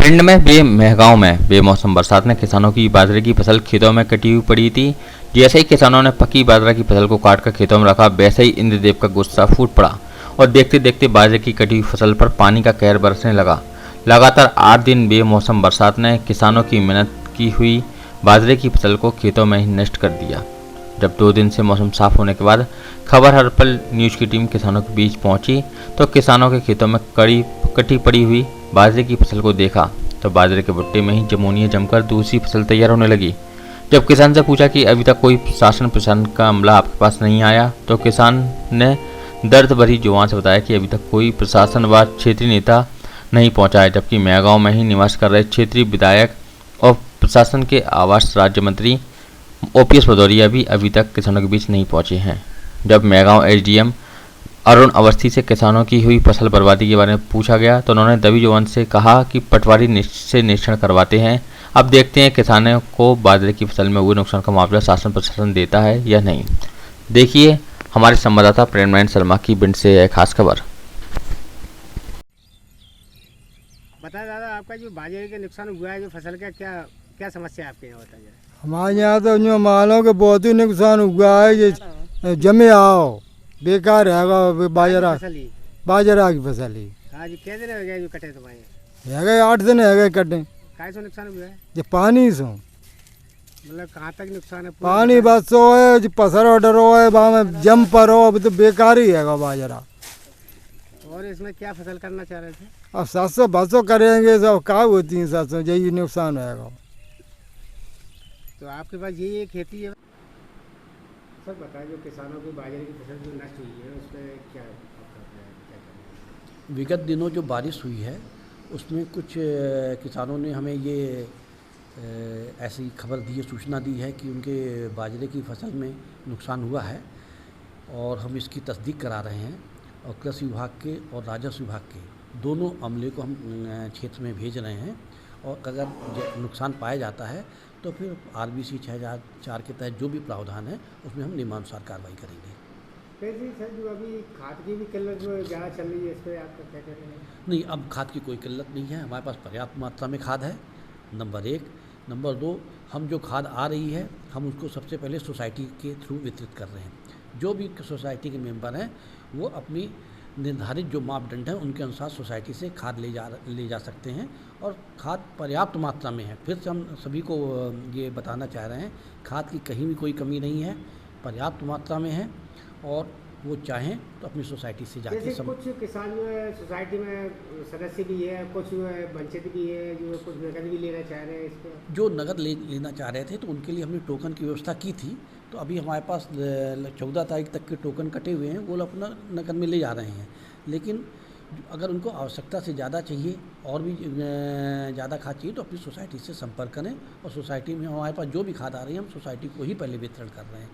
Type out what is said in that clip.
भिंड में मेहगांव में बेमौसम बरसात ने किसानों की बाजरे की फसल खेतों में कटी हुई पड़ी थी। जैसे ही किसानों ने पकी बाजरा की फसल को काटकर खेतों में रखा, वैसे ही इंद्रदेव का गुस्सा फूट पड़ा और देखते देखते बाजरे की कटी हुई फसल पर पानी का कहर बरसने लगा। लगातार 8 दिन बेमौसम बरसात ने किसानों की मेहनत की हुई बाजरे की फसल को खेतों में ही नष्ट कर दिया। जब 2 दिन से मौसम साफ होने के बाद खबर हर्पल न्यूज की टीम किसानों के बीच पहुंची तो किसानों के खेतों में कटी पड़ी हुई बाजरे की फसल को देखा तो बाजरे के भुट्टे में ही जमोनिया जमकर दूसरी फसल तैयार होने लगी। जब किसान से पूछा कि अभी तक कोई शासन प्रशासन का अमला आपके पास नहीं आया तो किसान ने दर्द भरी जुबान से बताया कि अभी तक कोई प्रशासन व क्षेत्रीय नेता नहीं पहुंचा है, जबकि मेहगांव में ही निवास कर रहे क्षेत्रीय विधायक और प्रशासन के आवास राज्य मंत्री ओपीएस भदौरिया भी अभी तक किसानों के बीच नहीं पहुंचे हैं। जब मेहगांव एसडीएम अरुण अवस्थी से किसानों की हुई फसल बर्बादी के बारे में पूछा गया तो उन्होंने दबी जुबान से कहा कि पटवारी से निरीक्षण करवाते हैं। अब देखते हैं किसानों को बाजरे की फसल में हुए नुकसान का मुआवजा शासन प्रशासन देता है या नहीं। देखिए हमारे संवाददाता प्रेमनारायण शर्मा की भिंड से है खास खबर। बता दादा, आपका जो बाजरे के नुकसान हुआ है जो फसल का, क्या क्या समस्या है आपके यहाँ, बताइए। हमारे यहाँ तो जो मालों के बहुत ही नुकसान हुआ है। ये जमे आओ बेकार है बाजरा की फसल ही। हाँ जी, कितने दिन हो गए जो कटे तुम्हारे? है गए 8 दिन है गए कटे। काय से नुकसान हुआ है? ये पानी से मतलब कहाँ तक नुकसान है? पानी बस सो है जो पसरो डरो है वहाँ में जम पर हो, अब तो बेकार ही है बाजरा। और इसमें क्या फसल करना चाह रहे थे? अब 700 बसो करेंगे सब क्या होती है 700, यही नुकसान होगा। तो आपके पास यही खेती है? सर बताएं, जो किसानों की बाजरे की फसल जो नष्ट हुई है उसमें क्या करना है? विगत दिनों जो बारिश हुई है उसमें कुछ किसानों ने हमें ये ऐसी खबर दी है, सूचना दी है कि उनके बाजरे की फसल में नुकसान हुआ है और हम इसकी तस्दीक करा रहे हैं और कृषि विभाग के और राजस्व विभाग के दोनों अमले को हम क्षेत्र में भेज रहे हैं और अगर नुकसान पाया जाता है तो फिर आरबीसी 6004 के तहत जो भी प्रावधान है उसमें हम नियमानुसार कार्रवाई करेंगे। कैसे सर, जो अभी खाद की भी किल्लत ज़्यादा चल रही है, इस पर आप क्या कह रहे हैं? नहीं, अब खाद की कोई किल्लत नहीं है, हमारे पास पर्याप्त मात्रा में खाद है, नंबर 1। नंबर 2, हम जो खाद आ रही है हम उसको सबसे पहले सोसाइटी के थ्रू वितरित कर रहे हैं। जो भी सोसाइटी के मेंबर हैं वो अपनी निर्धारित जो मापदंड हैं उनके अनुसार सोसाइटी से खाद ले जा सकते हैं और खाद पर्याप्त मात्रा में है। फिर से हम सभी को ये बताना चाह रहे हैं, खाद की कहीं भी कोई कमी नहीं है, पर्याप्त मात्रा में है और वो चाहें तो अपनी सोसाइटी से जाके कुछ किसान जो है सोसाइटी में सदस्य भी है, कुछ जो है वंचित भी है, जो कुछ नगद भी लेना चाह रहे हैं। इस पर जो नगद लेना चाह रहे थे तो उनके लिए हमने टोकन की व्यवस्था की थी। तो अभी हमारे पास 14 तारीख तक के टोकन कटे हुए हैं, वो लोग अपना नकद में ले जा रहे हैं। लेकिन अगर उनको आवश्यकता से ज़्यादा चाहिए और भी ज़्यादा खाद चाहिए तो अपनी सोसाइटी से संपर्क करें और सोसाइटी में हमारे पास जो भी खाद आ रही है हम सोसाइटी को ही पहले वितरण कर रहे हैं।